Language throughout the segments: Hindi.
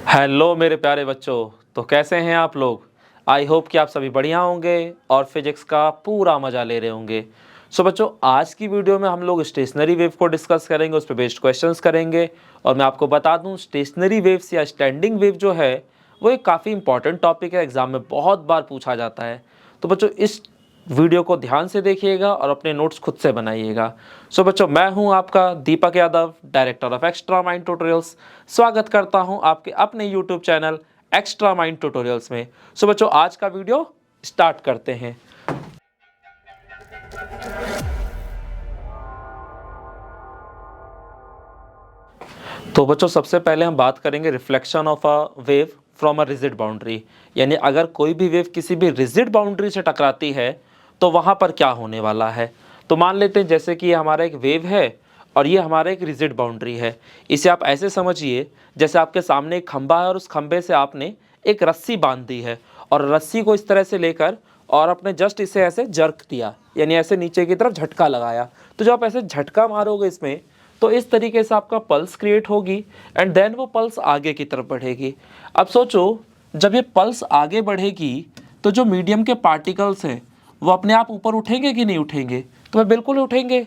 हेलो मेरे प्यारे बच्चों। तो कैसे हैं आप लोग। आई होप कि आप सभी बढ़िया होंगे और फिजिक्स का पूरा मज़ा ले रहे होंगे। सो बच्चों, आज की वीडियो में हम लोग स्टेशनरी वेव को डिस्कस करेंगे, उस पर बेस्ड क्वेश्चंस करेंगे। और मैं आपको बता दूं, स्टेशनरी वेव्स या स्टैंडिंग वेव जो है वो एक काफ़ी इंपॉर्टेंट टॉपिक है, एग्जाम में बहुत बार पूछा जाता है। तो बच्चों, इस वीडियो को ध्यान से देखिएगा और अपने नोट्स खुद से बनाइएगा। सो बच्चों, मैं हूं आपका Deepak Yadav, director of extra mind tutorials. स्वागत करता हूं आपके अपने YouTube channel extra mind tutorials में। सो बच्चों, आज का वीडियो स्टार्ट करते हैं। तो बच्चों, सबसे पहले हम बात करेंगे reflection of a wave from a rigid boundary. यानी अगर कोई भी वेव किसी भी रिजिड बाउंड्री से टकराती है तो वहाँ पर क्या होने वाला है। तो मान लेते हैं जैसे कि ये हमारा एक वेव है और ये हमारा एक रिजिड बाउंड्री है। इसे आप ऐसे समझिए जैसे आपके सामने एक खंभा है और उस खंभे से आपने एक रस्सी बांध दी है और रस्सी को इस तरह से लेकर और आपने जस्ट इसे ऐसे जर्क दिया, यानी ऐसे नीचे की तरफ झटका लगाया। तो जब आप ऐसे झटका मारोगे इसमें तो इस तरीके से आपका पल्स क्रिएट होगी एंड देन वो पल्स आगे की तरफ बढ़ेगी। अब सोचो, जब ये पल्स आगे बढ़ेगी तो जो मीडियम के पार्टिकल्स हैं वो अपने आप ऊपर उठेंगे कि नहीं उठेंगे। तो वह बिल्कुल उठेंगे।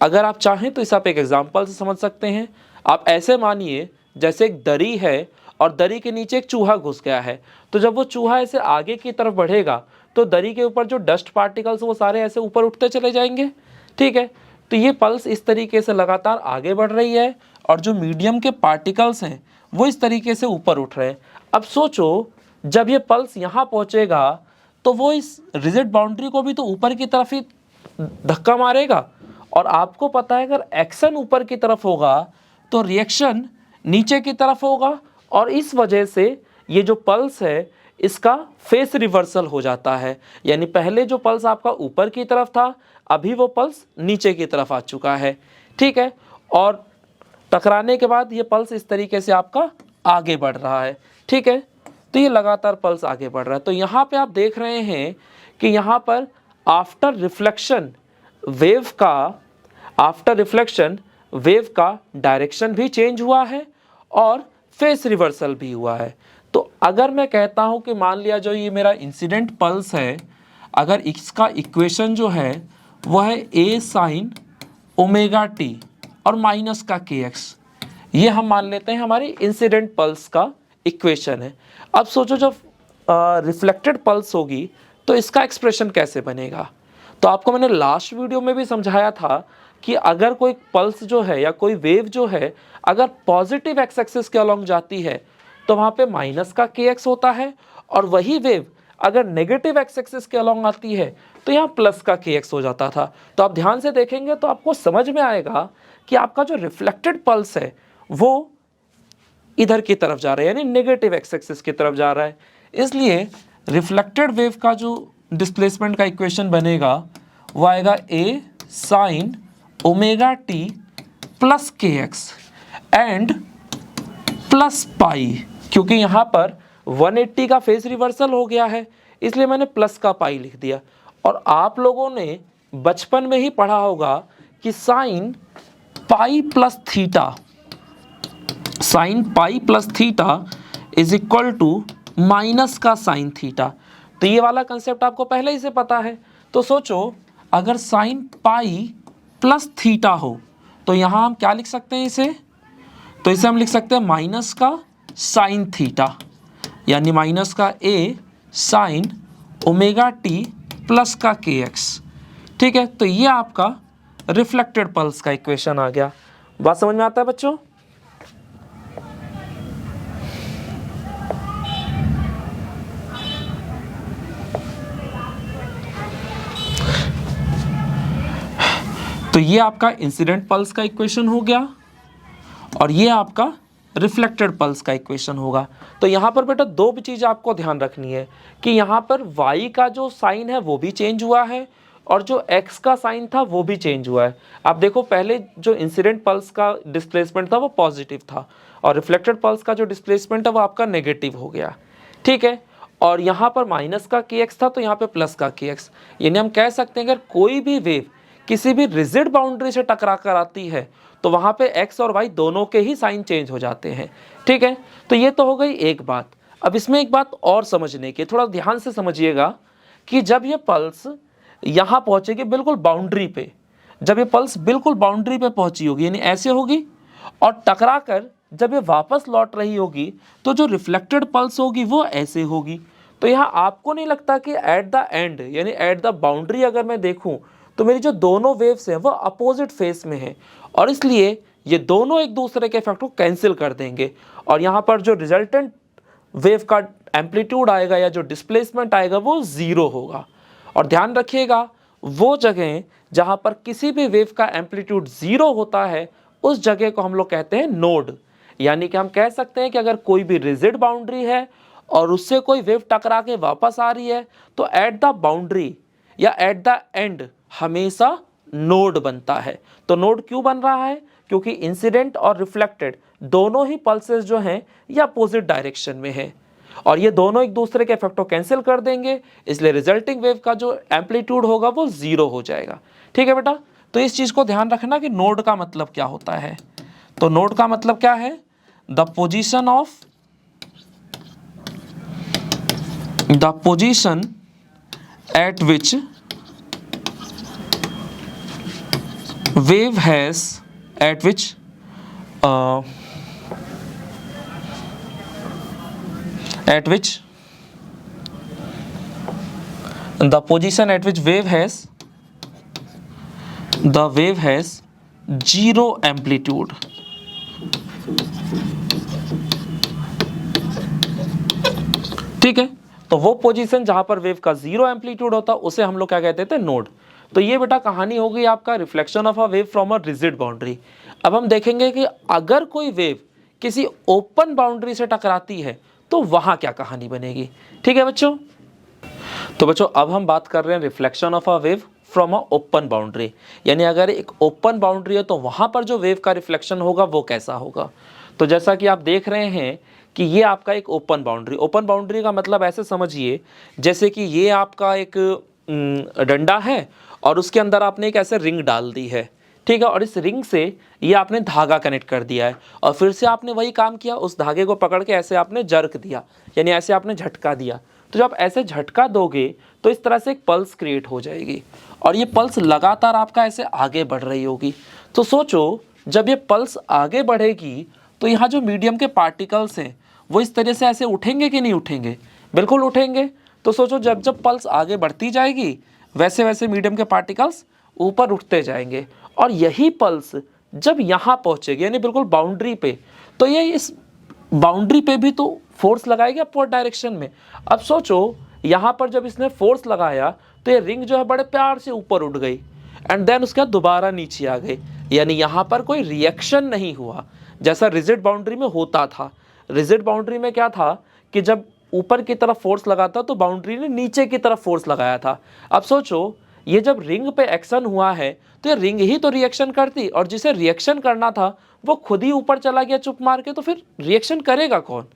अगर आप चाहें तो इसे आप एक एग्जांपल से समझ सकते हैं। आप ऐसे मानिए जैसे एक दरी है और दरी के नीचे एक चूहा घुस गया है। तो जब वो चूहा ऐसे आगे की तरफ बढ़ेगा तो दरी के ऊपर जो डस्ट पार्टिकल्स वो सारे ऐसे ऊपर उठते चले जाएंगे। ठीक है, तो ये पल्स इस तरीके से लगातार आगे बढ़ रही है और जो मीडियम के पार्टिकल्स हैं वो इस तरीके से ऊपर उठ रहे हैं। अब सोचो, जब ये पल्स यहाँ पहुँचेगा तो वो इस रिजिड बाउंड्री को भी तो ऊपर की तरफ ही धक्का मारेगा। और आपको पता है, अगर एक्शन ऊपर की तरफ होगा तो रिएक्शन नीचे की तरफ होगा और इस वजह से ये जो पल्स है इसका फेस रिवर्सल हो जाता है। यानी पहले जो पल्स आपका ऊपर की तरफ था, अभी वो पल्स नीचे की तरफ आ चुका है। ठीक है, और टकराने के बाद ये पल्स इस तरीके से आपका आगे बढ़ रहा है। ठीक है, तो ये लगातार पल्स आगे बढ़ रहा है। तो यहाँ पे आप देख रहे हैं कि यहाँ पर आफ्टर रिफ्लेक्शन वेव का डायरेक्शन भी चेंज हुआ है और फेस रिवर्सल भी हुआ है। तो अगर मैं कहता हूँ कि मान लिया जो ये मेरा इंसिडेंट पल्स है, अगर इसका इक्वेशन जो है वो है a साइन ओमेगा टी और माइनस का kx, ये हम मान लेते हैं हमारी इंसिडेंट पल्स का इक्वेशन है। अब सोचो, जब रिफ्लेक्टेड पल्स होगी तो इसका एक्सप्रेशन कैसे बनेगा। तो आपको मैंने लास्ट वीडियो में भी समझाया था कि अगर कोई पल्स जो है या कोई वेव जो है अगर पॉजिटिव एक्स एक्सिस के अलोंग जाती है तो वहाँ पे माइनस का kx होता है, और वही वेव अगर नेगेटिव एक्स एक्सिस के अलोंग आती है तो यहाँ प्लस का kx हो जाता था। तो आप ध्यान से देखेंगे तो आपको समझ में आएगा कि आपका जो रिफ्लेक्टेड पल्स है वो इधर की तरफ जा रहा है, यानी नेगेटिव एक्स एक्सिस की तरफ जा रहा है। इसलिए रिफ्लेक्टेड वेव का जो डिस्प्लेसमेंट का इक्वेशन बनेगा वो आएगा a sine omega T plus kx and plus pi, क्योंकि यहाँ पर 180 का फेस रिवर्सल हो गया है इसलिए मैंने प्लस का पाई लिख दिया। और आप लोगों ने बचपन में ही पढ़ा होगा कि sine pi plus theta is equal to minus का साइन थीटा। तो ये वाला कंसेप्ट आपको पहले ही से पता है। तो सोचो, अगर साइन पाई प्लस थीटा हो तो यहाँ हम क्या लिख सकते हैं इसे, तो इसे हम लिख सकते हैं माइनस का साइन थीटा, यानी माइनस का a sine omega T plus का kx। ठीक है, तो ये आपका रिफ्लेक्टेड पल्स का इक्वेशन आ गया। बात समझ में आता है बच्चों। तो ये आपका इंसिडेंट पल्स का इक्वेशन हो गया और ये आपका रिफ्लेक्टेड पल्स का इक्वेशन होगा। तो यहाँ पर बेटा दो भी चीज़ आपको ध्यान रखनी है कि यहाँ पर y का जो साइन है वो भी चेंज हुआ है और जो x का साइन था वो भी चेंज हुआ है। आप देखो, पहले जो इंसिडेंट पल्स का डिस्प्लेसमेंट था वो पॉजिटिव था और रिफ्लेक्टेड पल्स का जो डिस्प्लेसमेंट है वो आपका नेगेटिव हो गया। ठीक है, और यहाँ पर माइनस का kx था तो यहाँ पे प्लस का kx, यानी हम कह सकते हैं अगर कोई भी वेव किसी भी रिजिड बाउंड्री से टकरा कर आती है तो वहाँ पे x और y दोनों के ही साइन चेंज हो जाते हैं। ठीक है, तो ये तो हो गई एक बात। अब इसमें एक बात और समझने की, थोड़ा ध्यान से समझिएगा कि जब ये पल्स यहाँ पहुँचेगी बिल्कुल बाउंड्री पे, जब ये पल्स बिल्कुल बाउंड्री पे पहुँची होगी यानी ऐसे होगी, और टकरा कर जब ये वापस लौट रही होगी तो जो रिफ्लेक्टेड पल्स होगी वो ऐसे होगी। तो यहाँ आपको नहीं लगता कि एट द एंड यानी एट द बाउंड्री अगर मैं देखूँ तो मेरी जो दोनों वेव्स हैं वो अपोजिट फेस में हैं, और इसलिए ये दोनों एक दूसरे के इफेक्ट को कैंसिल कर देंगे, और यहाँ पर जो रिजल्टेंट वेव का एम्पलीट्यूड आएगा या जो डिस्प्लेसमेंट आएगा वो ज़ीरो होगा। और ध्यान रखिएगा, वो जगह जहाँ पर किसी भी वेव का एम्पलीट्यूड ज़ीरो होता है उस जगह को हम लोग कहते हैं नोड। यानी कि हम कह सकते हैं कि अगर कोई भी रिजिड बाउंड्री है और उससे कोई वेव टकरा के वापस आ रही है तो एट द बाउंड्री या एट द एंड हमेशा नोड बनता है। तो नोड क्यों बन रहा है? क्योंकि इंसिडेंट और रिफ्लेक्टेड दोनों ही पल्सेस जो हैं ये अपोजिट डायरेक्शन में है, और ये दोनों एक दूसरे के इफेक्ट को कैंसिल कर देंगे, इसलिए रिजल्टिंग वेव का जो एम्पलीट्यूड होगा वो ज़ीरो हो जाएगा। ठीक है बेटा, तो इस चीज़ को ध्यान रखना कि नोड का मतलब क्या होता है। तो नोड का मतलब क्या है? The position eight which wave has at which the position at which wave has zero amplitude। ठीक है, तो वो पोजीशन जहां पर वेव का जीरो एम्पलीट्यूड होता उसे हम लोग क्या कहते थे? नोड। तो ये बेटा कहानी हो गई आपका reflection of a wave from a rigid boundary. अब हम देखेंगे कि अगर कोई वेव किसी ओपन बाउंड्री से टकराती है तो वहां क्या कहानी बनेगी। ठीक है बच्चों, तो बच्चों अब हम बात कर रहे हैं reflection of a wave from a open boundary, यानी अगर एक ओपन बाउंड्री है तो वहां पर जो वेव का रिफ्लेक्शन होगा वो कैसा होगा। तो जैसा कि आप देख रहे हैं कि ये आपका एक ओपन बाउंड्री का मतलब ऐसे समझिए जैसे कि ये आपका एक डंडा है और उसके अंदर आपने एक ऐसे रिंग डाल दी है। ठीक है, और इस रिंग से ये आपने धागा कनेक्ट कर दिया है, और फिर से आपने वही काम किया, उस धागे को पकड़ के ऐसे आपने जर्क दिया यानी ऐसे आपने झटका दिया। तो जब ऐसे झटका दोगे तो इस तरह से एक पल्स क्रिएट हो जाएगी, और ये पल्स लगातार आपका ऐसे आगे बढ़ रही होगी। तो सोचो जब ये पल्स आगे बढ़ेगी तो यहाँ जो मीडियम के पार्टिकल्स हैं वो इस तरह से ऐसे उठेंगे कि नहीं उठेंगे? बिल्कुल उठेंगे। तो सोचो जब जब पल्स आगे बढ़ती जाएगी वैसे वैसे मीडियम के पार्टिकल्स ऊपर उठते जाएंगे, और यही पल्स जब यहाँ पहुँचेगी यानी बिल्कुल बाउंड्री पे, तो ये इस बाउंड्री पे भी तो फोर्स लगाएगी अपवर्ड डायरेक्शन में। अब सोचो यहाँ पर जब इसने फोर्स लगाया तो ये रिंग जो है बड़े प्यार से ऊपर उठ गई, एंड देन उसके बाद दोबारा नीचे आ गई, यानी यहाँ पर कोई रिएक्शन नहीं हुआ जैसा रिजिड बाउंड्री में होता था। रिजिड बाउंड्री में क्या था कि जब ऊपर की तरफ फोर्स लगाता तो बाउंड्री ने नीचे की तरफ फोर्स लगाया था। अब सोचो ये जब रिंग पे एक्शन हुआ है तो ये रिंग ही तो रिएक्शन करती, और जिसे रिएक्शन करना था वो खुद ही ऊपर चला गया चुप मार के, तो फिर रिएक्शन करेगा कौन?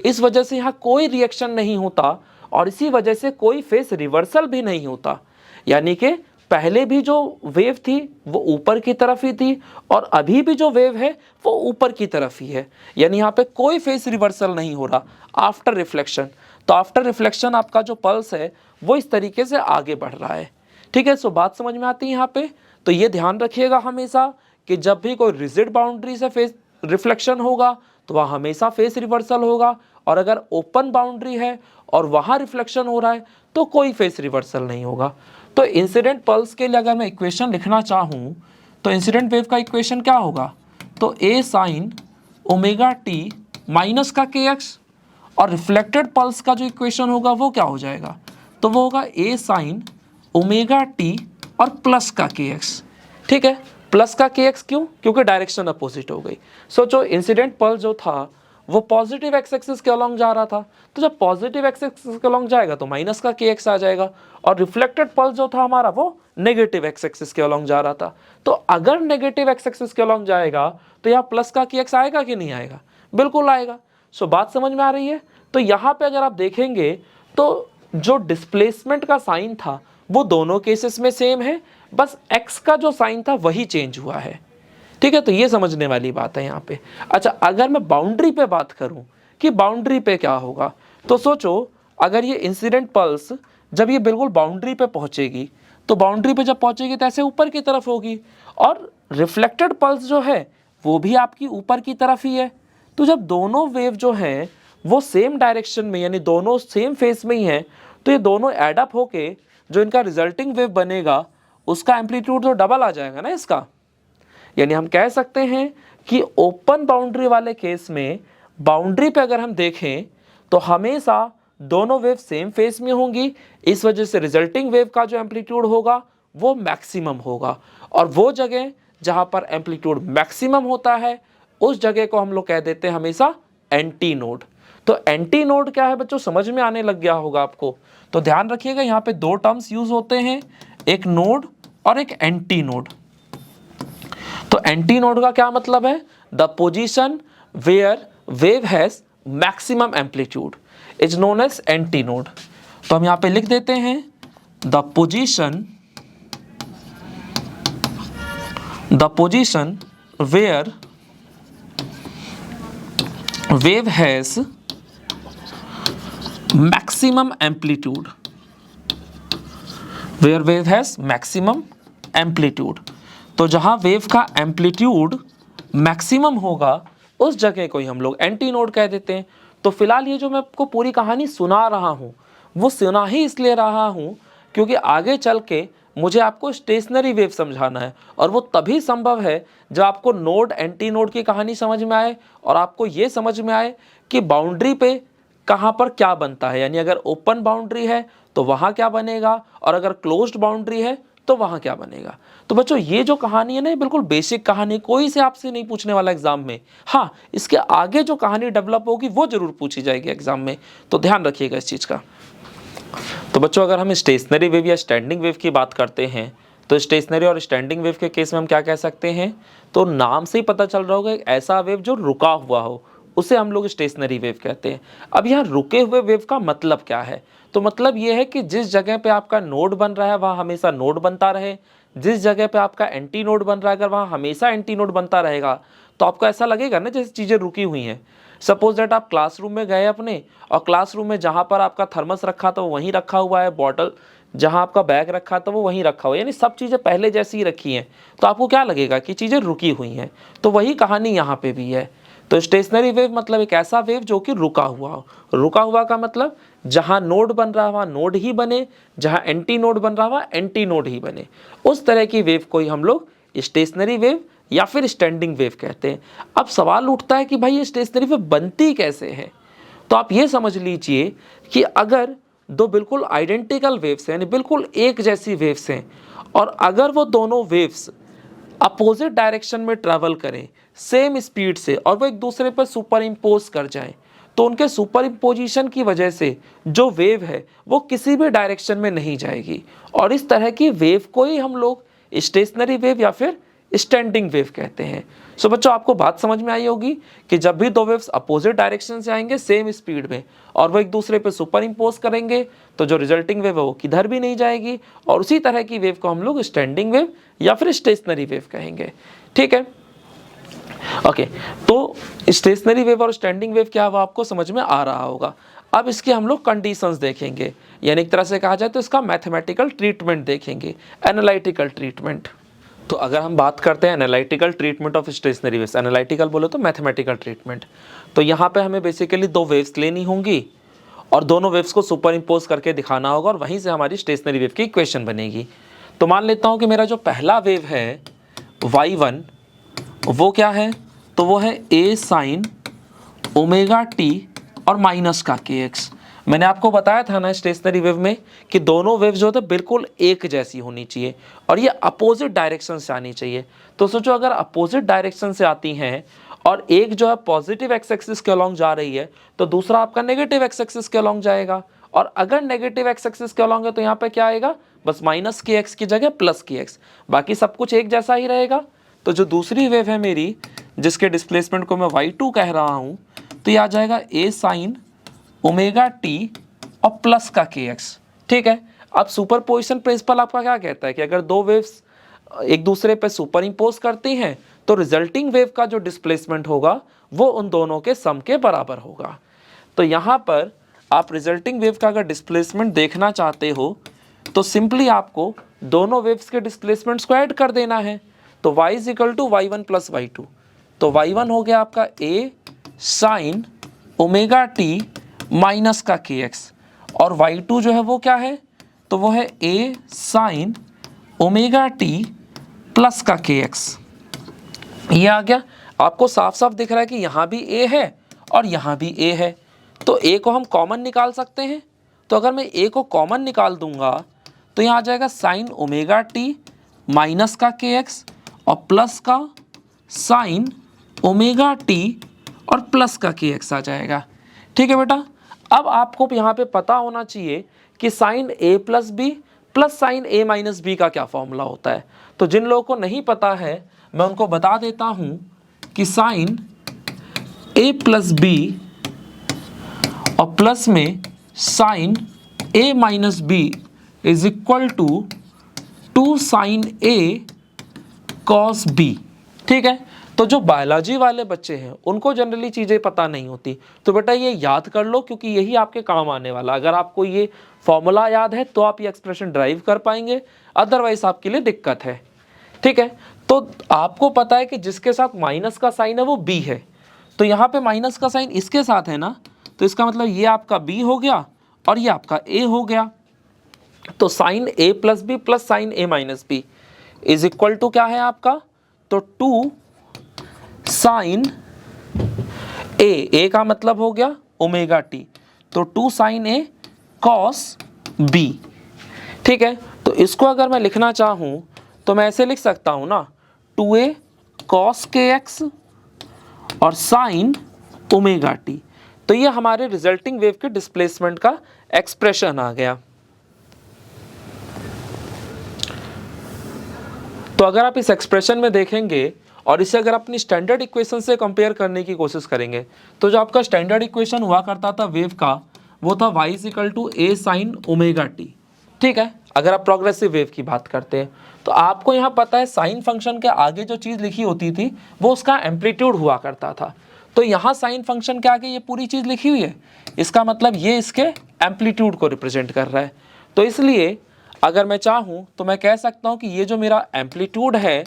इस वजह से यहाँ कोई रिएक्शन नहीं होता, और इसी वजह से कोई फेस रिवर्सल भी नहीं होता। यानी कि पहले भी जो वेव थी वो ऊपर की तरफ ही थी, और अभी भी जो वेव है वो ऊपर की तरफ ही है, यानी यहाँ पे कोई फेस रिवर्सल नहीं हो रहा आफ्टर रिफ्लेक्शन। तो आफ्टर रिफ्लेक्शन आपका जो पल्स है वो इस तरीके से आगे बढ़ रहा है। ठीक है, सो बात समझ में आती है यहाँ पे। तो ये ध्यान रखिएगा हमेशा कि जब भी कोई रिजिड बाउंड्री से फेस रिफ्लेक्शन होगा तो वह हमेशा फेस रिवर्सल होगा, और अगर ओपन बाउंड्री है और वहाँ रिफ्लेक्शन हो रहा है तो कोई फेस रिवर्सल नहीं होगा। तो इंसिडेंट पल्स के लिए अगर मैं इक्वेशन लिखना चाहूँ तो इंसिडेंट वेव का इक्वेशन क्या होगा? तो ए साइन ओमेगा टी माइनस का के एक्स, और रिफ्लेक्टेड पल्स का जो इक्वेशन होगा वो क्या हो जाएगा? तो वो होगा ए साइन ओमेगा टी और प्लस का के एक्स। ठीक है, प्लस का के एक्स क्यों? क्योंकि डायरेक्शन अपोजिट हो गई। सोचो इंसिडेंट पल्स जो था वो पॉजिटिव एक्स एक्सिस के अलोंग जा रहा था, तो जब पॉजिटिव एक्स एक्सिस के अलोंग जाएगा तो माइनस का के एक्स आ जाएगा, और रिफ्लेक्टेड पल्स जो था हमारा वो नेगेटिव एक्स एक्सिस के अलोंग जा रहा था। तो अगर नेगेटिव एक्स एक्सिस के अलोंग जाएगा तो यहाँ प्लस का के एक्स आएगा कि नहीं आएगा? बिल्कुल आएगा। सो बात समझ में आ रही है। तो यहाँ पे अगर आप देखेंगे तो जो डिस्प्लेसमेंट का साइन था वो दोनों केसेस में सेम है, बस एक्स का जो साइन था वही चेंज हुआ है। ठीक है, तो ये समझने वाली बात है यहाँ पे। अच्छा, अगर मैं बाउंड्री पे बात करूँ कि बाउंड्री पे क्या होगा, तो सोचो अगर ये इंसिडेंट पल्स जब ये बिल्कुल बाउंड्री पे पहुँचेगी, तो बाउंड्री पे जब पहुँचेगी तो ऐसे ऊपर की तरफ होगी, और रिफ्लेक्टेड पल्स जो है वो भी आपकी ऊपर की तरफ ही है। तो जब दोनों वेव जो हैं वो सेम डायरेक्शन में, यानी दोनों सेम फेस में ही हैं, तो ये दोनों एड अप होके जो इनका रिजल्टिंग वेव बनेगा उसका एम्पलीट्यूड तो डबल आ जाएगा ना इसका। यानी हम कह सकते हैं कि ओपन बाउंड्री वाले केस में बाउंड्री पे अगर हम देखें तो हमेशा दोनों वेव सेम फेस में होंगी, इस वजह से रिजल्टिंग वेव का जो एम्पलीट्यूड होगा वो मैक्सिमम होगा। और वो जगह जहां पर एम्पलीट्यूड मैक्सिमम होता है उस जगह को हम लोग कह देते हैं हमेशा एंटी नोड। तो एंटी नोड क्या है बच्चों, समझ में आने लग गया होगा आपको। तो ध्यान रखिएगा, यहाँ पे दो टर्म्स यूज होते हैं, एक नोड और एक एंटी नोड। तो एंटी नोड का क्या मतलब है, the position where wave has maximum amplitude is known as anti node. तो हम यहाँ पे लिख देते हैं the position where wave has maximum amplitude, where wave has maximum amplitude। तो जहां वेव का एम्पलीट्यूड मैक्सिमम होगा उस जगह को ही हम लोग एंटी नोड कह देते हैं। तो फिलहाल ये जो मैं आपको पूरी कहानी सुना रहा हूं वो सुना ही इसलिए रहा हूं क्योंकि आगे चल के मुझे आपको स्टेशनरी वेव समझाना है, और वो तभी संभव है जब आपको नोड एंटी नोड की कहानी समझ में आए और आपको ये समझ में आए कि बाउंड्री पे कहाँ पर क्या बनता है। यानी अगर ओपन बाउंड्री है तो वहाँ क्या बनेगा, और अगर क्लोज्ड बाउंड्री है तो वहाँ क्या बनेगा। तो बच्चों ये जो कहानी है ना, ये बिल्कुल बेसिक कहानी, कोई से आपसे नहीं पूछने वाला एग्जाम में। हाँ, इसके आगे जो कहानी डेवलप होगी वो जरूर पूछी जाएगी एग्जाम में, तो ध्यान रखिएगा इस चीज़ का। तो बच्चों अगर हम स्टेशनरी वेव या स्टैंडिंग वेव की बात करते हैं तो स्टेशनरी और स्टैंडिंग वेव के केस में हम क्या कह सकते हैं, तो नाम से ही पता चल रहा होगा एक ऐसा वेव जो रुका हुआ हो उसे हम लोग स्टेशनरी वेव कहते हैं। अब यहाँ रुके हुए वेव का मतलब क्या है, तो मतलब ये है कि जिस जगह पे आपका नोड बन रहा है वहाँ हमेशा नोड बनता रहे, जिस जगह पे आपका एंटी नोड बन रहा है अगर वहाँ हमेशा एंटी नोड बनता रहेगा तो आपको ऐसा लगेगा ना जैसे चीज़ें रुकी हुई हैं। सपोज दैट आप क्लासरूम में गए अपने, और क्लासरूम में जहाँ पर आपका थर्मस रखा था वो वहीं रखा हुआ है, बॉटल जहाँ आपका बैग रखा था वो वहीं रखा हुआ है, यानी सब चीज़ें पहले जैसी ही रखी हैं, तो आपको क्या लगेगा कि चीज़ें रुकी हुई हैं। तो वही कहानी यहाँ पे भी है। तो स्टेशनरी वेव मतलब एक ऐसा वेव जो कि रुका हुआ हो। रुका हुआ का मतलब जहाँ नोड बन रहा वहाँ नोड ही बने, जहाँ एंटी नोड बन रहा वहाँ एंटी नोड ही बने, उस तरह की वेव को ही हम लोग स्टेशनरी वेव या फिर स्टैंडिंग वेव कहते हैं। अब सवाल उठता है कि भाई ये स्टेशनरी वेव बनती कैसे है। तो आप ये समझ लीजिए कि अगर दो बिल्कुल आइडेंटिकल वेव्स हैं, यानी बिल्कुल एक जैसी वेव्स हैं, और अगर वो दोनों वेव्स अपोजिट डायरेक्शन में ट्रैवल करें सेम स्पीड से और वो एक दूसरे पर सुपर इम्पोज कर जाएं, तो उनके सुपर इम्पोजिशन की वजह से जो वेव है वो किसी भी डायरेक्शन में नहीं जाएगी, और इस तरह की वेव को ही हम लोग स्टेशनरी वेव या फिर स्टैंडिंग वेव कहते हैं। सो बच्चों आपको बात समझ में आई होगी कि जब भी दो वेव्स अपोजिट डायरेक्शन से आएंगे सेम स्पीड में और वो एक दूसरे पे सुपर इम्पोज करेंगे तो जो रिजल्टिंग वेव है वो किधर भी नहीं जाएगी, और उसी तरह की वेव को हम लोग स्टैंडिंग वेव या फिर स्टेशनरी वेव कहेंगे। ठीक है, ओके। तो स्टेशनरी वेव और स्टैंडिंग वेव क्या वो आपको समझ में आ रहा होगा। अब इसके हम लोग कंडीशंस देखेंगे, यानी एक तरह से कहा जाए तो इसका मैथमेटिकल ट्रीटमेंट देखेंगे, एनालिटिकल ट्रीटमेंट। तो अगर हम बात करते हैं analytical treatment of stationery waves, analytical बोलो तो मैथमेटिकल ट्रीटमेंट, तो यहाँ पे हमें बेसिकली दो वेव्स लेनी होंगी और दोनों वेव्स को सुपर इम्पोज करके दिखाना होगा, और वहीं से हमारी स्टेशनरी वेव की इक्वेशन बनेगी। तो मान लेता हूँ कि मेरा जो पहला वेव है y1 वो क्या है, तो वो है a साइन ओमेगा t और माइनस का kx। मैंने आपको बताया था ना स्टेशनरी वेव में कि दोनों वेव जो होते हैं बिल्कुल एक जैसी होनी चाहिए और ये अपोजिट डायरेक्शन से आनी चाहिए। तो सोचो अगर अपोजिट डायरेक्शन से आती हैं और एक जो है पॉजिटिव एक्स एक्सिस के अलॉन्ग जा रही है तो दूसरा आपका नेगेटिव एक्स एक्सिस के अलॉन्ग जाएगा, और अगर नेगेटिव एक्स एक्सिस के अलॉन्ग है तो यहाँ पे क्या आएगा, बस माइनस के एक्स की जगह प्लस के एक्स, बाकी सब कुछ एक जैसा ही रहेगा। तो जो दूसरी वेव है मेरी जिसके डिस्प्लेसमेंट को मैं y2 कह रहा हूँ, तो ये आ जाएगा a साइन ओमेगा टी और प्लस का के एक्स। ठीक है, अब सुपरपोजिशन प्रिंसिपल आपका क्या कहता है कि अगर दो वेव्स एक दूसरे पे सुपर इम्पोज करती हैं तो रिजल्टिंग वेव का जो डिस्प्लेसमेंट होगा वो उन दोनों के सम के बराबर होगा। तो यहाँ पर आप रिजल्टिंग वेव का अगर डिस्प्लेसमेंट देखना चाहते हो तो सिंपली आपको दोनों वेव्स के डिस्प्लेसमेंट्स को ऐड कर देना है। तो y is equal to y1 plus y2, तो y1 हो गया आपका a sine omega T minus का kx, और y2 जो है वो क्या है, तो वो है a sine omega T plus का kx। ये आ गया, आपको साफ साफ दिख रहा है कि यहाँ भी a है और यहाँ भी a है, तो a को हम कॉमन निकाल सकते हैं। तो अगर मैं a को कॉमन निकाल दूंगा तो यहाँ आ जाएगा साइन ओमेगा टी माइनस का kx और प्लस का साइन ओमेगा टी और प्लस का kx आ जाएगा। ठीक है बेटा, अब आपको यहाँ पे पता होना चाहिए कि sine a plus B plus sine a minus B का क्या फॉर्मूला होता है। तो जिन लोगों को नहीं पता है मैं उनको बता देता हूँ कि साइन a प्लस बी और प्लस में sine a minus B is equal to 2 sine a cos b। ठीक है, तो जो बायोलॉजी वाले बच्चे हैं उनको जनरली चीज़ें पता नहीं होती, तो बेटा ये याद कर लो क्योंकि यही आपके काम आने वाला। अगर आपको ये फॉर्मूला याद है तो आप ये एक्सप्रेशन ड्राइव कर पाएंगे, अदरवाइज आपके लिए दिक्कत है। ठीक है, तो आपको पता है कि जिसके साथ माइनस का साइन है वो b है, तो यहाँ पे माइनस का साइन इसके साथ है ना, तो इसका मतलब ये आपका b हो गया और ये आपका a हो गया। तो sine a plus B plus sine a minus B is equal to क्या है आपका, तो 2 साइन a का मतलब हो गया ओमेगा टी, तो 2 साइन a कॉस b। ठीक है, तो इसको अगर मैं लिखना चाहूं तो मैं ऐसे लिख सकता हूं ना, 2a कॉस kx और साइन ओमेगा टी। तो ये हमारे रिजल्टिंग वेव के डिस्प्लेसमेंट का एक्सप्रेशन आ गया। तो अगर आप इस एक्सप्रेशन में देखेंगे और इसे अगर अपनी स्टैंडर्ड इक्वेशन से कंपेयर करने की कोशिश करेंगे तो जो आपका स्टैंडर्ड इक्वेशन हुआ करता था वेव का वो था y is equal to a sine omega T. ठीक है, अगर आप प्रोग्रेसिव वेव की बात करते हैं तो आपको यहाँ पता है साइन फंक्शन के आगे जो चीज़ लिखी होती थी वो उसका एम्पलीट्यूड हुआ करता था। तो यहाँ साइन फंक्शन के आगे ये पूरी चीज़ लिखी हुई है, इसका मतलब ये इसके एम्पलीट्यूड को रिप्रेजेंट कर रहा है। तो इसलिए अगर मैं चाहूँ तो मैं कह सकता हूँ कि ये जो मेरा एम्पलीट्यूड है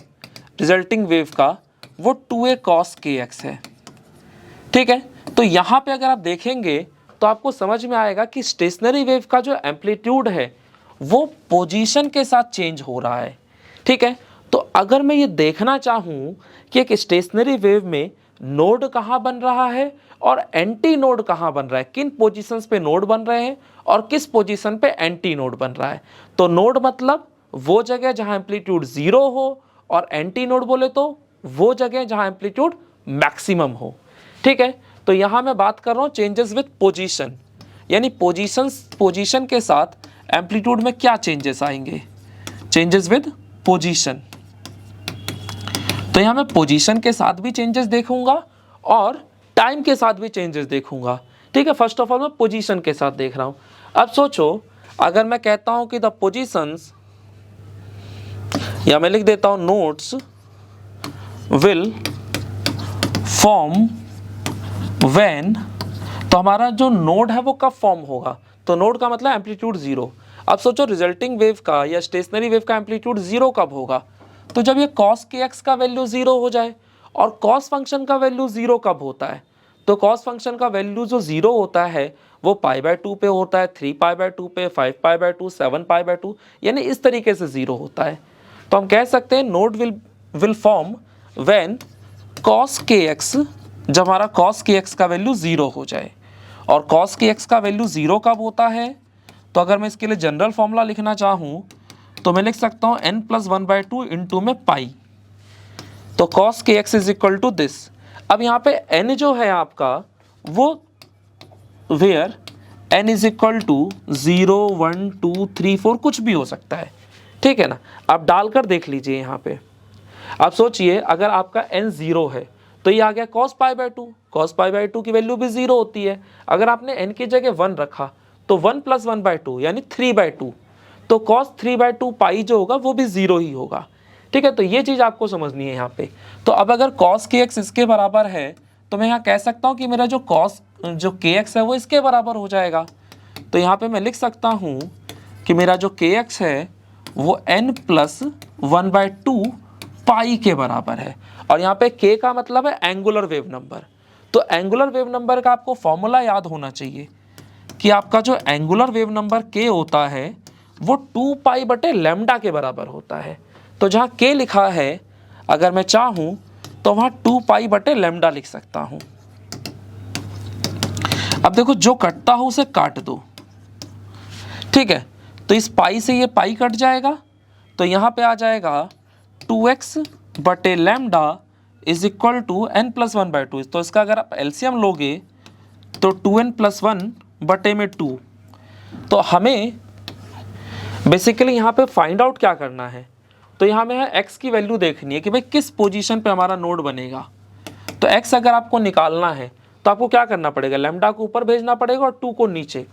रिजल्टिंग वेव का वो 2a cos kx है। ठीक है, तो यहाँ पे अगर आप देखेंगे तो आपको समझ में आएगा कि स्टेशनरी वेव का जो एम्पलीट्यूड है वो पोजीशन के साथ चेंज हो रहा है। ठीक है, तो अगर मैं ये देखना चाहूँ कि एक स्टेशनरी वेव में नोड कहाँ बन रहा है और एंटी नोड कहाँ बन रहा है, किन पोजीशंस पे नोड बन रहे हैं और किस पोजीशन पे एंटी नोड बन रहा है, तो नोड मतलब वो जगह जहाँ एम्पलीट्यूड 0 हो और एंटी नोड बोले तो वो जगह जहाँ एम्पलीट्यूड मैक्सिमम हो। ठीक है, तो यहाँ मैं बात कर रहा हूँ चेंजेस विद पोजीशन, यानी पोजीशन के साथ एम्पलीट्यूड में क्या चेंजेस आएंगे, चेंजेस विद पोजीशन। तो यहाँ मैं पोजीशन के साथ भी चेंजेस देखूंगा और टाइम के साथ भी चेंजेस देखूंगा। ठीक है, फर्स्ट ऑफ ऑल मैं पोजीशन के साथ देख रहा हूँ। अब सोचो अगर मैं कहता हूँ कि द पोजीशंस, या मैं लिख देता हूँ नोड्स विल फॉर्म व्हेन, तो हमारा जो नोड है वो कब फॉर्म होगा, तो नोड का मतलब एम्पलीट्यूड 0। अब सोचो रिजल्टिंग वेव का या स्टेशनरी वेव का एम्पलीट्यूड 0 कब होगा, तो जब ये cos kx का वैल्यू 0 हो जाए। और cos फंक्शन का वैल्यू 0 कब होता है, तो cos फंक्शन का वैल्यू जो 0 होता है वो π/2 पे होता है, 3π/2 पे, 5π/2, 7π/2, यानी इस तरीके से 0 होता है। तो हम कह सकते हैं node will form when cos kx, जब हमारा cos kx का वैल्यू 0 हो जाए। और cos kx का वैल्यू 0 कब होता है, तो अगर मैं इसके लिए जनरल फॉर्मूला लिखना चाहूँ तो मैं लिख सकता हूँ n+1/2 इंटू में पाई, तो cos kx is equal to this. अब यहाँ पे n जो है आपका वो where n is equal to 0, 1, 2, 3, 4 कुछ भी हो सकता है। ठीक है ना, आप डालकर देख लीजिए यहाँ पे। अब सोचिए अगर आपका n 0 है तो ये आ गया cos π/2, cos π/2 की वैल्यू भी 0 होती है। अगर आपने n की जगह 1 रखा तो 1 + 1/2 यानी 3/2, तो cos 3/2 पाई जो होगा वो भी 0 ही होगा। ठीक है, तो ये चीज़ आपको समझनी है यहाँ पे। तो अब अगर cos kx इसके बराबर है तो मैं यहाँ कह सकता हूँ कि मेरा जो kx है वो इसके बराबर हो जाएगा। तो यहाँ पे मैं लिख सकता हूँ कि मेरा जो kx है वो n+1/2 पाई के बराबर है। और यहाँ पे k का मतलब है एंगुलर वेव नंबर। तो एंगुलर वेव नंबर का आपको फॉर्मूला याद होना चाहिए कि आपका जो एंगुलर वेव नंबर k होता है वो 2 पाई बटे लैम्डा के बराबर होता है। तो जहाँ k लिखा है अगर मैं चाहूँ तो वहाँ 2 पाई बटे लैम्डा लिख सकता हूँ। अब देखो जो कटता हो उसे काट दो, ठीक है। तो इस पाई से ये पाई कट जाएगा, तो यहाँ पे आ जाएगा 2x बटे lambda is equal to n+1/2। तो इसका अगर आप एलसीएम लोगे तो 2n+1 बटे में 2। तो हमें बेसिकली यहाँ पे फाइंड आउट क्या करना है, तो यहाँ में x की वैल्यू देखनी है कि भाई किस पोजीशन पे हमारा नोड बनेगा। तो x अगर आपको निकालना है तो आपको क्या करना पड़ेगा, लैम्डा को ऊपर भेजना पड़ेगा और 2 को नीचे।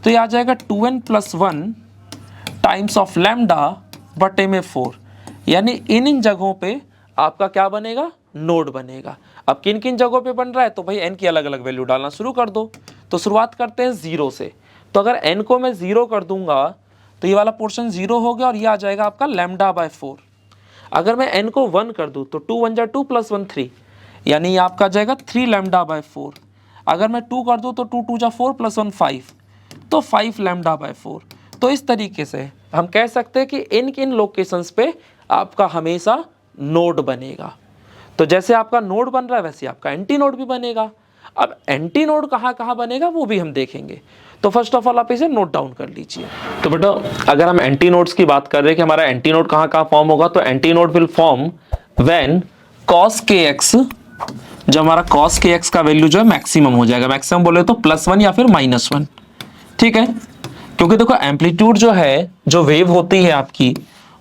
तो ये आ जाएगा 2n+1 टाइम्स ऑफ लैम्डा बटे में 4। यानी इन जगहों पे आपका क्या बनेगा, नोड बनेगा। अब किन किन जगहों पे बन रहा है, तो भाई n की अलग अलग वैल्यू डालना शुरू कर दो। तो शुरुआत करते हैं 0 से। तो अगर n को मैं 0 कर दूंगा तो ये वाला पोर्शन 0 हो गया और ये आ जाएगा आपका λ/4। अगर मैं n को 1 कर दूं तो 2 1 जा 2 + 1 3, यानी ये आपका जाएगा 3 λ/4। अगर मैं 2 कर दूं तो 2 2 जा 4 + 1 5, तो 5 λ/4। तो इस तरीके से हम कह सकते हैं कि इन किन लोकेशंस पे आपका हमेशा नोड बनेगा। तो जैसे आपका नोड बन रहा है वैसे आपका एंटी नोड भी बनेगा। अब एंटी नोड कहाँ कहाँ बनेगा वो भी हम देखेंगे। तो फर्स्ट ऑफ ऑल आप इसे नोट डाउन कर लीजिए। तो बेटा अगर हम एंटी नोड्स की बात कर रहे हैं कि हमारा एंटी नोड कहाँ कहाँ फॉर्म होगा, तो anti node will form when cos kx, जो हमारा cos kx का वैल्यू जो है मैक्सिमम हो जाएगा। मैक्सिमम बोले तो +1 या फिर -1, ठीक है। क्योंकि देखो एम्पलीट्यूड जो है, जो वेव होती है आपकी,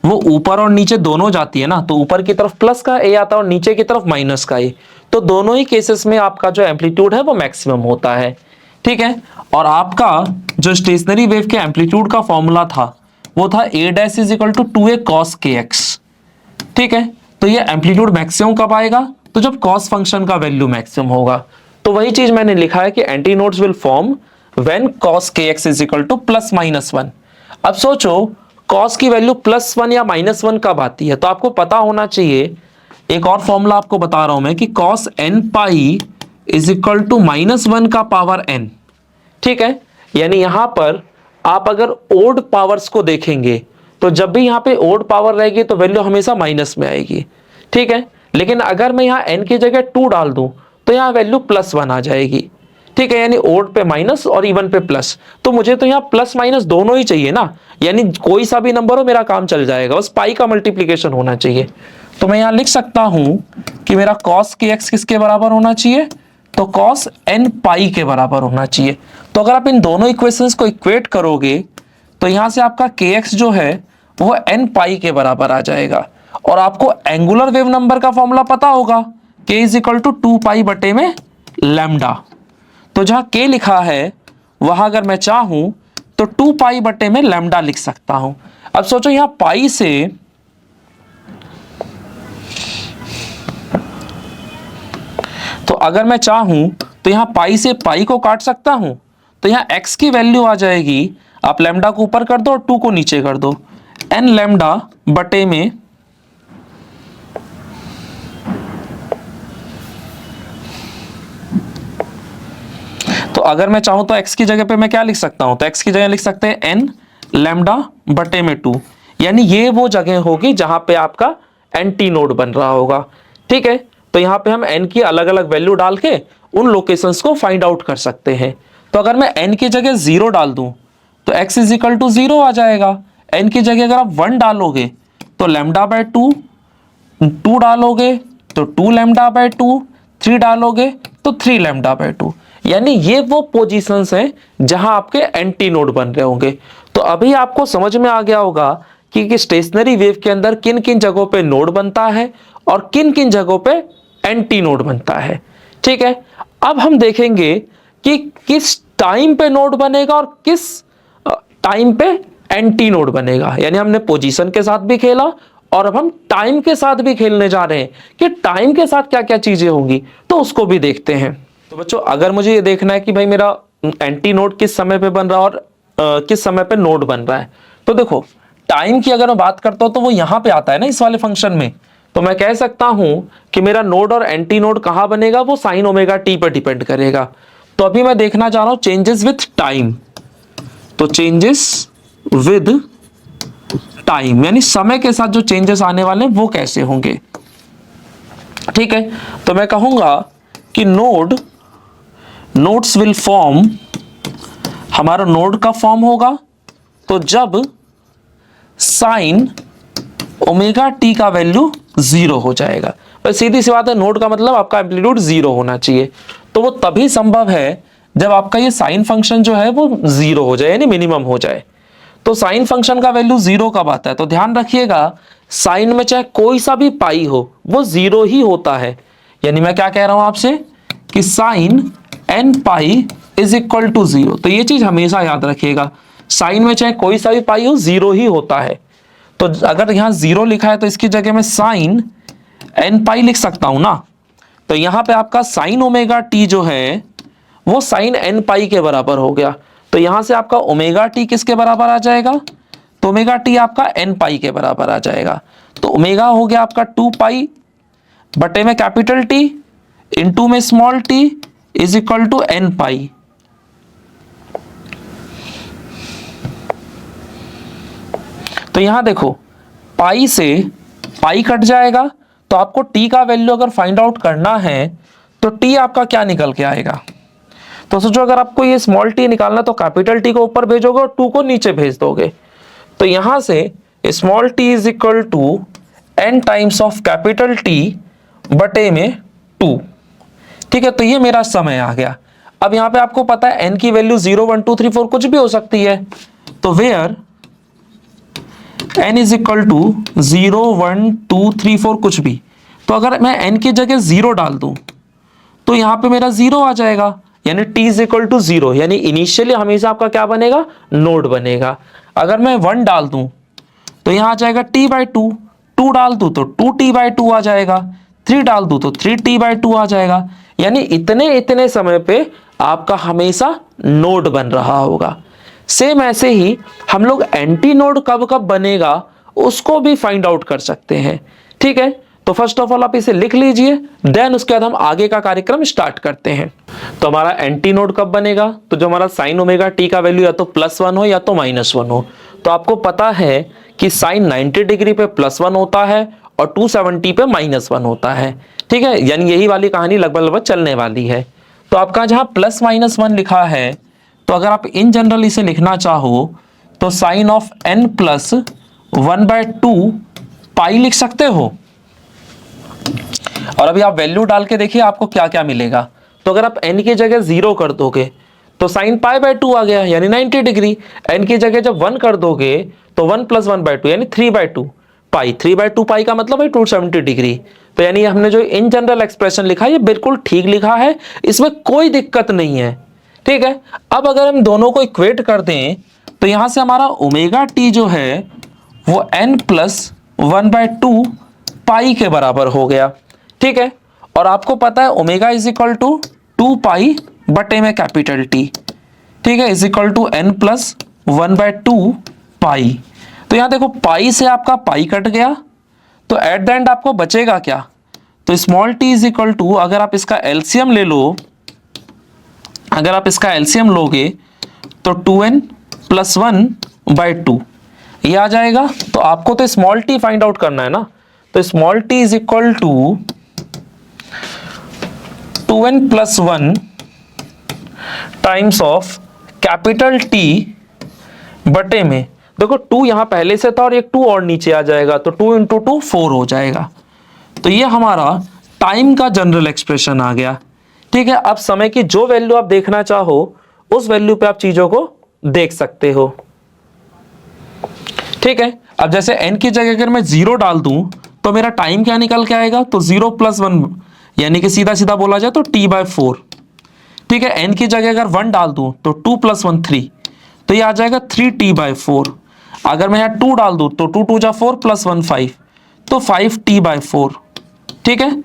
वो ऊपर और नीचे दोनों जाती है ना। तो ऊपर की तरफ प्लस का ए आता है और नीचे की तरफ माइनस का ए। तो दोनों ही केसेस में आपका जो एम्पलीट्यूड है वो मैक्सिमम होता है, ठीक है। और आपका जो स्टेशनरी वेव के एम्पलीट्यूड का फॉर्मूला था वो था a' = 2a cos kx, ठीक है। तो ये एम्पलीट्यूड मैक्सिमम कब आएगा, तो जब cos फंक्शन का वैल्यू मैक्सिमम होगा। तो वही चीज मैंने लिखा है कि anti nodes will form when cos kx = +-1। अब सोचो cos की वैल्यू +1 या -1 कब आती है, तो आपको पता होना चाहिए। एक और फॉर्मूला आपको बता रहा हूं मैं कि cos n पाई = -1 का पावर n, ठीक है। यानी यहां पर आप अगर ओड पावर्स को देखेंगे तो जब भी यहां पे ओड पावर रहेगी तो वैल्यू हमेशा माइनस में आएगी, ठीक है। लेकिन अगर मैं यहां n की जगह 2 डाल दूं तो यहां वैल्यू +1 आ जाएगी, ठीक है। यानी ओड पे माइनस और इवन पे प्लस। तो मुझे तो यहाँ प्लस माइनस दोनों ही चाहिए ना, यानी कोई सा भी नंबर हो मेरा काम चल जाएगा, बस पाई का मल्टीप्लीकेशन होना चाहिए। तो मैं यहाँ लिख सकता हूं कि मेरा cos kx किसके बराबर होना चाहिए, तो cos n पाई के बराबर होना चाहिए। तो अगर आप इन दोनों इक्वेशंस को इक्वेट करोगे तो यहां से आपका kx जो है वो n पाई के बराबर आ जाएगा। और आपको एंगुलर वेव नंबर का फॉर्मूला पता होगा, k = 2 पाई बटे में लैम्डा। तो जहां k लिखा है वहां अगर मैं चाहूं तो 2 पाई बटे में लैम्डा लिख सकता हूं। अब सोचो यहां पाई से तो अगर मैं चाहूं तो यहां पाई से पाई को काट सकता हूं। तो यहां x की वैल्यू आ जाएगी, आप लैम्डा को ऊपर कर दो और 2 को नीचे कर दो, n लैम्डा बटे में तो अगर मैं चाहूं तो x की जगह पे मैं क्या लिख सकता हूं, तो x की जगह लिख सकते हैं n लैम्डा बटे में 2। यानी ये वो जगह होगी जहां पे आपका एंटी नोड बन रहा होगा, ठीक है। तो यहाँ पे हम n की अलग अलग वैल्यू डाल के उन लोकेशंस को फाइंड आउट कर सकते हैं। तो अगर मैं n की जगह 0 डाल दूं तो x = 0 आ जाएगा। n की जगह अगर आप 1 डालोगे तो λ/2, 2 डालोगे तो 2 λ/2, 3 डालोगे तो 3 λ/2। यानी ये वो पोजीशंस हैं जहां आपके एंटी नोड बन रहे होंगे। तो अभी आपको समझ में आ गया होगा कि स्टेशनरी वेव के अंदर किन किन जगहों पे नोड बनता है और किन किन जगहों पे एंटी नोड बनता है, ठीक है। अब हम देखेंगे कि किस टाइम पे नोड बनेगा और किस टाइम पे एंटी नोड बनेगा। यानी हमने पोजीशन के साथ भी खेला और अब हम टाइम के साथ भी खेलने जा रहे हैं कि टाइम के साथ क्या क्या चीजें होंगी, तो उसको भी देखते हैं। तो बच्चों अगर मुझे ये देखना है कि भाई मेरा एंटी नोड किस समय पे बन रहा है और किस समय पे नोड बन रहा है, तो देखो टाइम की अगर मैं बात करता हूं तो वो यहां पे आता है ना, इस वाले फंक्शन में। तो मैं कह सकता हूं कि मेरा नोड और एंटी नोड कहां बनेगा, वो साइन ओमेगा टी पर डिपेंड करेगा। तो अभी मैं देखना चाह रहा हूं चेंजेस विथ टाइम, तो चेंजेस विद टाइम यानी समय के साथ जो चेंजेस आने वाले हैं वो कैसे होंगे। ठीक है, तो मैं कहूंगा कि नोड्स विल फॉर्म, हमारा नोड का फॉर्म होगा तो जब साइन ओमेगा टी का वैल्यू 0 हो जाएगा। बस सीधी सी बात है, नोड का मतलब आपका एम्पलीट्यूड 0 होना चाहिए। तो वो तभी संभव है जब आपका ये साइन फंक्शन जो है वो 0 हो जाए यानी मिनिमम हो जाए। तो साइन फंक्शन का वैल्यू 0 कब आता है, तो ध्यान रखिएगा साइन में चाहे कोई सा भी पाई हो वो 0 ही होता है। यानी मैं क्या कह रहा हूं आपसे कि sine N pi is equal to 0। तो ये चीज हमेशा याद रखिएगा, साइन में चाहे कोई सा भी पाई हो 0 ही होता है। तो अगर यहां 0 लिखा है तो इसकी जगह में साइन एन पाई लिख सकता हूं ना। तो यहां पे आपका साइन ओमेगा टी जो है वो साइन एन पाई के बराबर हो गया। तो यहां से आपका ओमेगा टी किसके बराबर आ जाएगा, तो ओमेगा टी आपका एन पाई के बराबर आ जाएगा। तो ओमेगा हो गया आपका 2 पाई बटे में कैपिटल टी इंटू में small T is equal to N pi. तो यहां देखो पाई से पाई कट जाएगा, तो आपको टी का वैल्यू अगर फाइंड आउट करना है तो टी आपका क्या निकल के आएगा। तो सोचो अगर आपको ये स्मॉल टी निकालना तो कैपिटल टी को ऊपर भेजोगे और 2 को नीचे भेज दोगे। तो यहां से small T is equal to N times of capital T बटे में 2। ठीक है, तो ये मेरा समय आ गया। अब यहां पे आपको पता है एन की वैल्यू 0 1 2 3 4 कुछ भी हो सकती है। तो where n is equal to 0 1 2 3 4 कुछ भी, तो अगर मैं n की जगह 0 डाल दूं तो यहां पे मेरा 0 आ जाएगा यानी t इज इक्वल टू 0, यानी इनिशियली हमेशा आपका क्या बनेगा, नोड बनेगा। अगर मैं 1 डाल दूं तो यहां आ जाएगा t बाई 2, 2 डाल दूं तो 2t बाई 2 आ जाएगा, 3 डाल दूं तो 3t बाई 2 आ जाएगा। यानी इतने इतने समय पे आपका हमेशा नोड बन रहा होगा। सेम ऐसे ही हम लोग एंटी नोड कब कब बनेगा उसको भी फाइंड आउट कर सकते हैं। ठीक है, तो फर्स्ट ऑफ ऑल आप इसे लिख लीजिए, देन उसके बाद हम आगे का कार्यक्रम स्टार्ट करते हैं। तो हमारा एंटी नोड कब बनेगा, तो जो हमारा साइन ओमेगा टी का वैल्यू या तो +1 हो या तो -1 हो। तो आपको पता है कि साइन 90 डिग्री पे +1 होता है और 270 पे -1 होता है। ठीक है, यानी यही वाली कहानी लगभग चलने वाली है। तो आपका जहां +-1 लिखा है, तो अगर आप इन जनरल इसे लिखना चाहो तो साइन ऑफ n प्लस 1/2 पाई लिख सकते हो। और अभी आप वैल्यू डाल के देखिए आपको क्या क्या मिलेगा। तो अगर आप n की जगह 0 कर दोगे तो साइन π/2 आ गया यानी 90 डिग्री। n की जगह जब 1 कर दोगे तो 1 + 1/2 यानी 3/2 पाई, 3/2 पाई का मतलब है 270 डिग्री। तो यानी हमने जो इन जनरल एक्सप्रेशन लिखा है ये बिल्कुल ठीक लिखा है, इसमें कोई दिक्कत नहीं है। ठीक है, अब अगर हम दोनों को इक्वेट कर दें तो यहां से हमारा ओमेगा टी जो है वो n + 1/2 पाई के बराबर हो गया। ठीक है, और आपको पता है omega is equal to 2 pi बटे में कैपिटल टी। ठीक है, इज इक्वल टू n + 1/2 पाई। तो यहां देखो पाई से आपका पाई कट गया, तो एट द एंड आपको बचेगा क्या, तो small T is equal to, अगर आप इसका एलसीएम ले लो, अगर आप इसका एलसीएम लोगे तो 2n + 1/2 ये आ जाएगा। तो आपको तो स्मॉल टी फाइंड आउट करना है ना, तो small T is equal to 2n + 1 times of capital T बटे में, देखो 2 यहां पहले से था और एक 2 और नीचे आ जाएगा, तो 2 × 2 4 हो जाएगा। तो ये हमारा टाइम का जनरल एक्सप्रेशन आ गया। ठीक है, अब समय की जो वैल्यू आप देखना चाहो उस वैल्यू पे आप चीजों को देख सकते हो। ठीक है, अब जैसे n की जगह अगर मैं 0 डाल दूं तो मेरा टाइम क्या निकल के आएगा, तो 0 + 1 यानी कि सीधा सीधा बोला जाए तो t/4। ठीक है, n की जगह अगर 1 डाल दूं तो 2 + 1 3, तो ये आ जाएगा 3t/4। अगर मैं यहाँ 2 डाल दूं तो 2 × 2 = 4 + 1 5, तो 5t/4, ठीक है।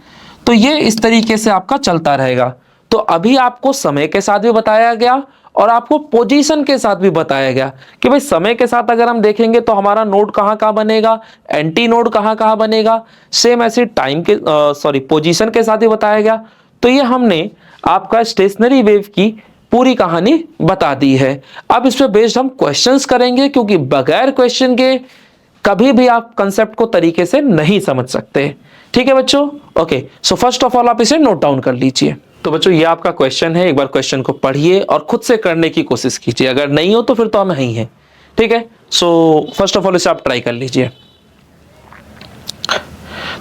तो ये इस तरीके से आपका चलता रहेगा। तो अभी आपको समय के साथ भी बताया गया और आपको पोजीशन के साथ भी बताया गया कि भाई समय के साथ अगर हम देखेंगे तो हमारा नोड कहाँ कहाँ बनेगा, एंटी नोड कहाँ कहाँ बनेगा, सेम ऐसे टाइम के पोजीशन के साथ ही बताया गया। तो ये हमने आपका स्टेशनरी वेव की पूरी कहानी बता दी है। अब इस पे बेस्ड हम क्वेश्चंस करेंगे, क्योंकि बगैर क्वेश्चन के कभी भी आप कंसेप्ट को तरीके से नहीं समझ सकते। ठीक है बच्चों, okay. So first of all आप इसे नोट डाउन कर लीजिए। तो बच्चों ये आपका क्वेश्चन है, एक बार क्वेश्चन को पढ़िए और खुद से करने की कोशिश कीजिए, अगर नहीं हो तो फिर तो हम नहीं हैं, ठीक है। सो फर्स्ट ऑफ ऑल इसे आप ट्राई कर लीजिए।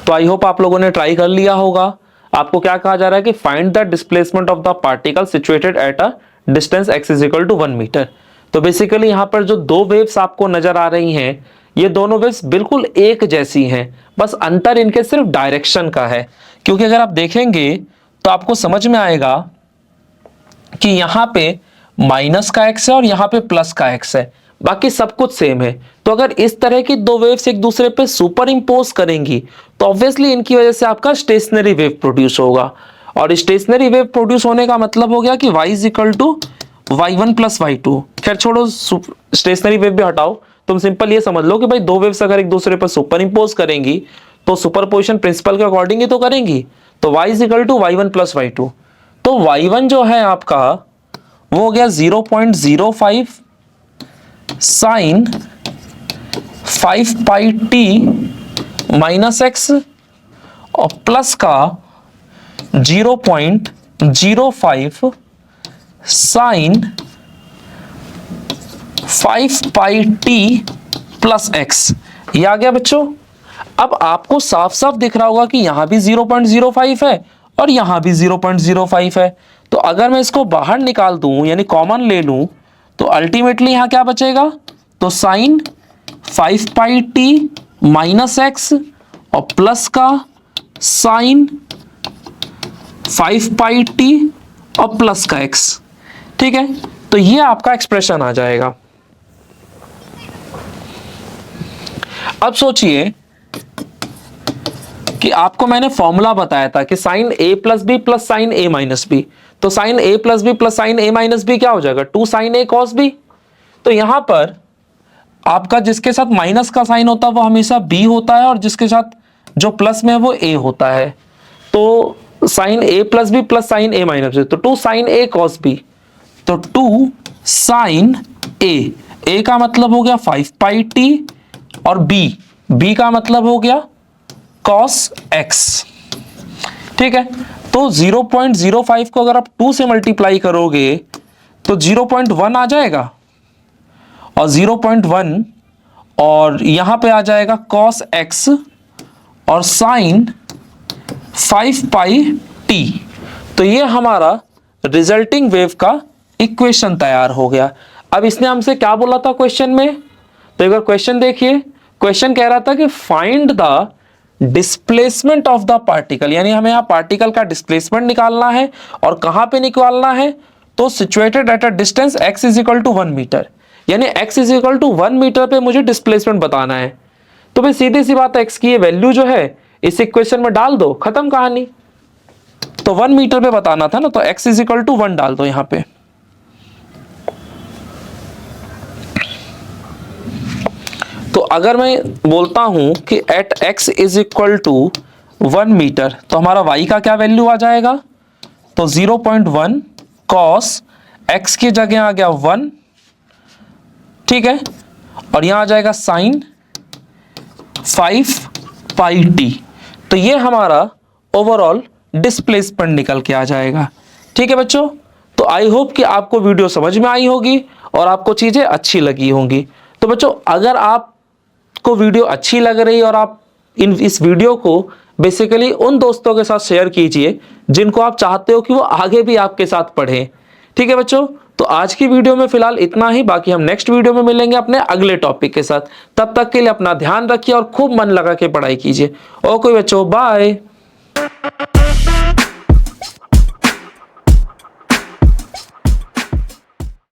तो आई होप आप लोगों ने ट्राई कर लिया होगा। आपको क्या कहा जा रहा है कि find the displacement of the particle situated at a distance x = 1 metre. तो बेसिकली यहां पर जो दो वेव्स आपको नजर आ रही हैं, ये दोनों वेव्स बिल्कुल एक जैसी हैं, बस अंतर इनके सिर्फ डायरेक्शन का है। क्योंकि अगर आप देखेंगे तो आपको समझ में आएगा कि यहां पे माइनस का x है और यहां पे प्लस का x है, बाकी सब कुछ सेम है। तो अगर इस तरह की दो वेव्स एक दूसरे पे सुपर इंपोज करेंगी तो ऑब्वियसली इनकी वजह से आपका स्टेशनरी वेव प्रोड्यूस होगा। और स्टेशनरी वेव प्रोड्यूस होने का मतलब हो गया कि y = y1 + y2। खैर छोड़ो, स्टेशनरी वेव भी हटाओ, तुम सिंपल ये समझ लो कि भाई दो वेव्स अगर एक दूसरे पर सुपर इंपोज करेंगी तो सुपरपोजिशन प्रिंसिपल के अकॉर्डिंग ही तो करेंगी। तो y = y1 + y2। तो y1 जो है आपका वो हो गया 0.05 साइन 5πt - x और प्लस का 0.05 साइन 5πt + x। ये आ गया बच्चों। अब आपको साफ साफ दिख रहा होगा कि यहां भी 0.05 है और यहां भी 0.05 है। तो अगर मैं इसको बाहर निकाल दूं यानी कॉमन ले लूं तो अल्टीमेटली यहां क्या बचेगा, तो साइन 5πt - x और प्लस का साइन 5πt और प्लस का x, ठीक है। तो ये आपका एक्सप्रेशन आ जाएगा। अब सोचिए कि आपको मैंने फॉर्मूला बताया था कि sine a + b + sine a - b। तो sine a + b + sine a - b क्या हो जाएगा, 2 sin a cos b। तो यहां पर आपका जिसके साथ माइनस का साइन होता है वो हमेशा b होता है और जिसके साथ जो प्लस में है वो a होता है। तो sine a + b + sine a - b, तो 2 sin a cos b। तो 2 sin a का मतलब हो गया 5πt और b का मतलब हो गया cos x, ठीक है। तो 0.05 को अगर आप 2 से मल्टीप्लाई करोगे तो 0.1 आ जाएगा और 0.1 और यहां पे आ जाएगा cos x और sin 5πt। तो ये हमारा रिजल्टिंग वेव का इक्वेशन तैयार हो गया। अब इसने हमसे क्या बोला था क्वेश्चन में, तो एक बार क्वेश्चन देखिए। क्वेश्चन कह रहा था कि find the displacement of the particle, यानी हमें यहां पार्टिकल का डिस्प्लेसमेंट निकालना है और कहां पे निकालना है, तो situated at a distance x = 1 metre, यानी x = 1 मीटर पे मुझे डिस्प्लेसमेंट बताना है। तो भाई सीधी सी बात है, x की ये वैल्यू जो है इस इक्वेशन में डाल दो, खत्म कहानी। तो 1 मीटर पे बताना था ना, तो x = 1 डाल दो यहां पे। तो अगर मैं बोलता हूं कि एट x = 1 मीटर तो हमारा y का क्या वैल्यू आ जाएगा, तो 0.1 cos x की जगह आ गया 1, ठीक है, और यहां आ जाएगा साइन 5πt। तो ये हमारा ओवरऑल डिस्प्लेसमेंट निकल के आ जाएगा, ठीक है बच्चों। तो आई होप कि आपको वीडियो समझ में आई होगी और आपको चीजें अच्छी लगी होंगी। तो बच्चों अगर आपको वीडियो अच्छी लग रही और आप इस वीडियो को बेसिकली उन दोस्तों के साथ शेयर कीजिए जिनको आप चाहते हो कि वो आगे भी आपके साथ पढ़ें, ठीक है बच्चों। तो आज की वीडियो में फिलहाल इतना ही, बाकी हम नेक्स्ट वीडियो में मिलेंगे अपने अगले टॉपिक के साथ। तब तक के लिए अपना ध्यान रखिए और खूब मन लगा के पढ़ाई कीजिए। ओके बच्चों, बाय।